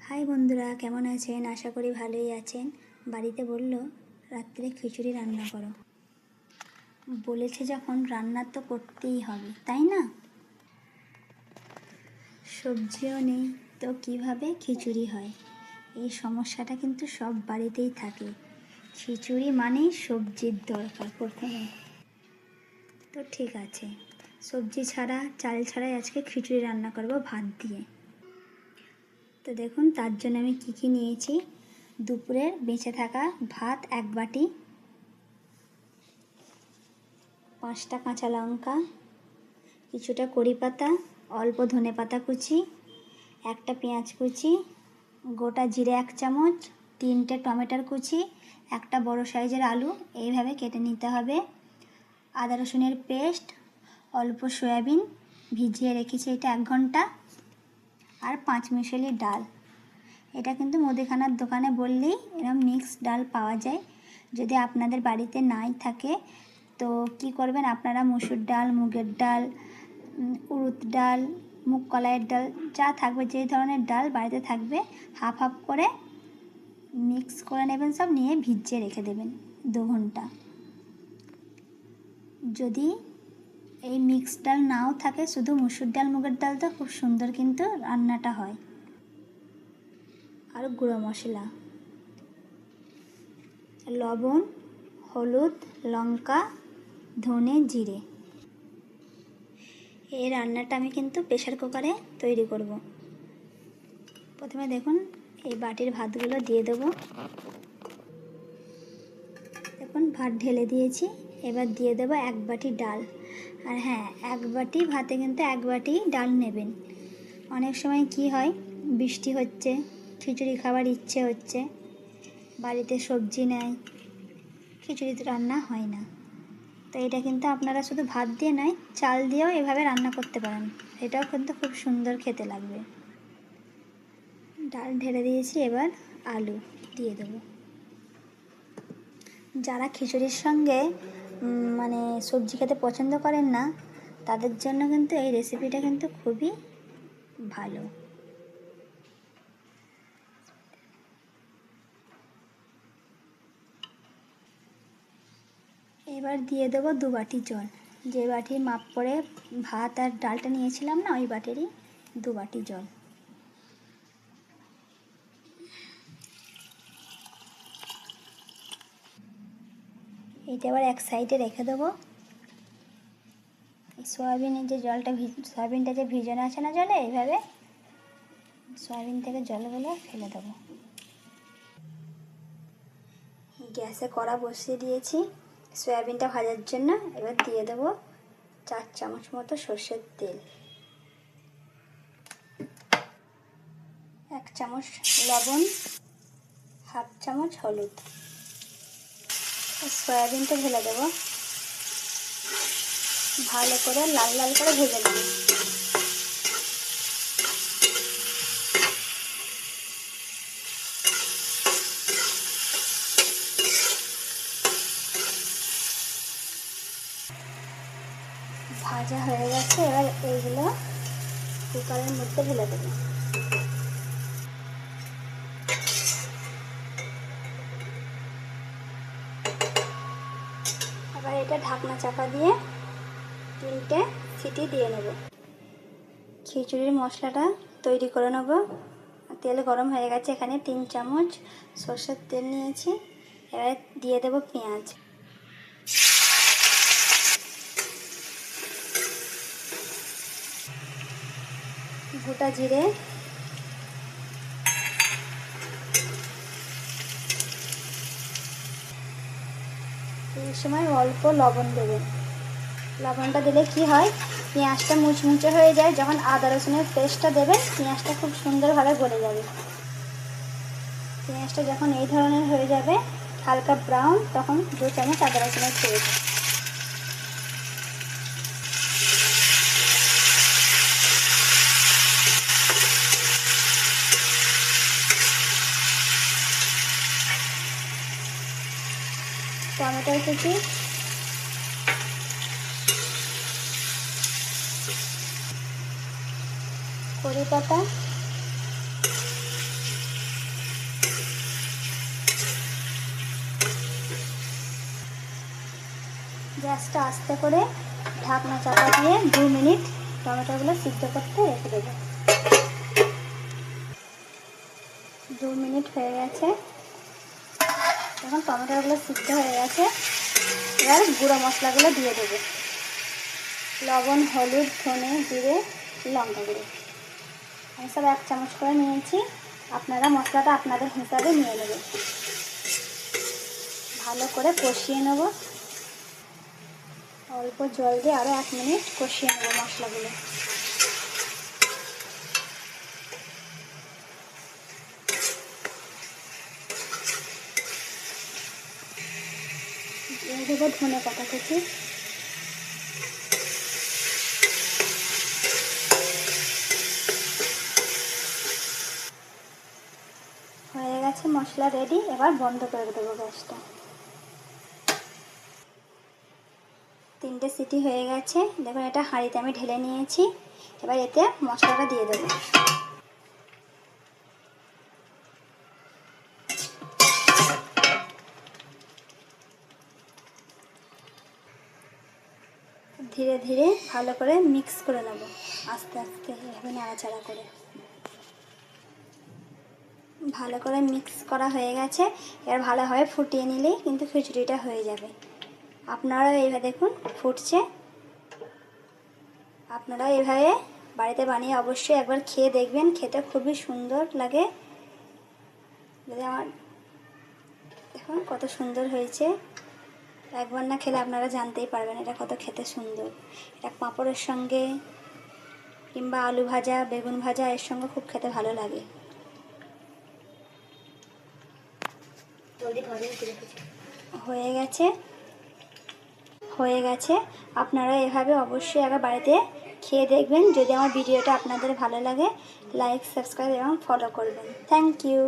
High বন্ধুরা, কেমন আছেন? আশা করি ভালোই আছেন। বাড়িতে বলল রাত্রে খিচুড়ি রান্না করো। বলেছে যখন রান্না তো করতেই হবে, তাই না? সবজিও নেই তো কিভাবে খিচুড়ি হয়? এই সমস্যাটা কিন্তু সব বাড়িতেই থাকে। খিচুড়ি মানেই সবজির দরকার প্রথমে। তো ঠিক আছে, সবজি ছাড়া চাল ছাড়াই আজকে খিচুড়ি রান্না করব ভাত দিয়ে। তো দেখুন তার জন্য আমি কী নিয়েছি। দুপুরের বেঁচে থাকা ভাত 1 বাটি, 5টা কাঁচা লঙ্কা, কিছুটা কড়ি পাতা, অল্প ধনে পাতা কুচি, একটা পেঁয়াজ কুচি, গোটা জিরে 1 চামচ, 3টে টমেটোর কুচি, একটা বড় সাইজের আলু এইভাবে কেটে নিতে হবে। আদা রসুনের পেস্ট, অল্প সয়াবিন ভিজিয়ে রেখেছি এটা 1 ঘন্টা, আর 5 মিশালি ডাল। এটা কিন্তু মুদিখানার দোকানে বললেই এরকম মিক্সড ডাল পাওয়া যায়। যদি আপনাদের বাড়িতে নাই থাকে তো কি করবেন, আপনারা মসুর ডাল, মুগের ডাল, উড়দ ডাল, মুগ কলাইয়ের ডাল যা থাকবে, যে ধরনের ডাল বাড়িতে থাকবে হাফ হাফ করে মিক্স করে নেবেন, সব নিয়ে ভিজিয়ে রেখে দেবেন 2 ঘন্টা। যদি এই মিক্সড ডাল নাও থাকে, শুধু মসুর ডাল, মুগের ডাল, তো খুব সুন্দর কিন্তু রান্নাটা হয়। আর গুঁড়ো মশলা, লবণ, হলুদ, লঙ্কা, ধনে, জিরে। এই রান্নাটা আমি কিন্তু প্রেসার কুকারে তৈরি করব। প্রথমে দেখুন এই বাটির ভাতগুলো দিয়ে দেবো। দেখুন ভাত ঢেলে দিয়েছি। এবার দিয়ে দেবো 1 বাটি ডাল। আর হ্যাঁ, 1 বাটি ভাতে কিন্তু 1 বাটি ডাল নেবেন। অনেক সময় কি হয়, বৃষ্টি হচ্ছে, খিচুড়ি খাবার ইচ্ছে হচ্ছে, বাড়িতে সবজি নেই, খিচুড়ি তো রান্না হয় না। তো এটা কিন্তু আপনারা শুধু ভাত দিয়ে নয়, চাল দিয়েও এভাবে রান্না করতে পারেন। এটাও কিন্তু খুব সুন্দর খেতে লাগবে। ডাল ঢেলে দিয়েছি, এবার আলু দিয়ে দেবো। যারা খিচুড়ির সঙ্গে মানে সবজি খেতে পছন্দ করেন না, তাদের জন্য কিন্তু এই রেসিপিটা কিন্তু খুবই ভালো। এবার দিয়ে দেবো 2 বাটি জল। যে বাটির মাপ করে ভাত আর ডালটা নিয়েছিলাম না, ওই বাটিরই 2 বাটি জল। এটা এবার এক সাইডে রেখে দেবো। সয়াবিনের যে জলটা, সয়াবিনটা যে ভিজানো আছে না জলে, এইভাবে সয়াবিন থেকে জলগুলো ফেলে দেবো। গ্যাসে কড়া বসিয়ে দিয়েছি সয়াবিনটা ভাজার জন্য। এবার দিয়ে দেবো 4 চামচ মতো সর্ষের তেল, 1 চামচ লবণ, হাফ চামচ হলুদ। সয়াবিনটা ঢেলে দেবো, ভালো করে লাল লাল করে ভেজে নেব। ভাজা হয়ে গেছে, এবার এইগুলো কুকারের মধ্যে ঢেলে দেবো। আবার এটা ঢাকনা চাপা দিয়ে 3টে সিটি দিয়ে নেব। খিচুড়ির মশলাটা তৈরি করে নেব। তেল গরম হয়ে গেছে, এখানে 3 চামচ সর্ষের তেল নিয়েছি। এবার দিয়ে দেব পেঁয়াজ, গোটা জিরে, এই সময় অল্প লবণ দেবেন। লবণটা দিলে কি হয়, পেঁয়াজটা মুচমুচে হয়ে যায়। যখন আদা রসুনের পেস্টটা দেবেন, পেঁয়াজটা খুব সুন্দরভাবে গলে যাবে। পেঁয়াজটা যখন এই ধরনের হয়ে যাবে, হালকা ব্রাউন, তখন 2 চামচ আদা রসুনের পেস্ট। টমেটোর কুচি, কড়ি পাতা, গ্যাসটা আস্তে করে ঢাকনা চাপা দিয়ে 2 মিনিট টমেটোগুলো সিদ্ধ করতে রেখে দেবো। 2 মিনিট হয়ে গেছে। এখন টমেটোগুলো সিদ্ধ হয়ে গেছে। এবার গুঁড়ো মশলাগুলো দিয়ে দেবো। লবণ, হলুদ, ধনে, জিরে, লঙ্কা গুঁড়ো আমি সব 1 চামচ করে নিয়েছি। আপনারা মশলাটা আপনাদের হিসাবে নিয়ে নেবেন। ভালো করে কষিয়ে নেব। অল্প জল দিয়ে আরও 1 মিনিট কষিয়ে নেব মশলাগুলো। দিয়ে দেবো ধনে পাতা কুচি। হয়ে গেছে মশলা রেডি। এবার বন্ধ করে দেবো গ্যাসটা। 3টে সিটি হয়ে গেছে। দেখুন এটা হাঁড়িতে আমি ঢেলে নিয়েছি। এবার এতে মশলাটা দিয়ে দেবো। ধীরে ধীরে ভালো করে মিক্স করে নেব, আস্তে আস্তে এভাবে নাড়াচাড়া করে। ভালো করে মিক্স করা হয়ে গেছে। এবার ভালোভাবে ফুটিয়ে নিলেই কিন্তু খিচুড়িটা হয়ে যাবে। আপনারাও এইভাবে দেখুন ফুটছে। আপনারাও এইভাবে বাড়িতে বানিয়ে অবশ্যই একবার খেয়ে দেখবেন। খেতে খুবই সুন্দর লাগে। যদি আমার দেখুন কত সুন্দর হয়েছে। একবার না খেলে আপনারা জানতেই পারবেন এটা কত খেতে সুন্দর। এটা পাঁপড়ের সঙ্গে কিংবা আলু ভাজা, বেগুন ভাজা এর সঙ্গে খুব খেতে ভালো লাগে। হয়ে গেছে। আপনারা এভাবে অবশ্যই একবার বাড়িতে খেয়ে দেখবেন। যদি আমার ভিডিওটা আপনাদের ভালো লাগে লাইক, সাবস্ক্রাইব এবং ফলো করবেন। Thank you.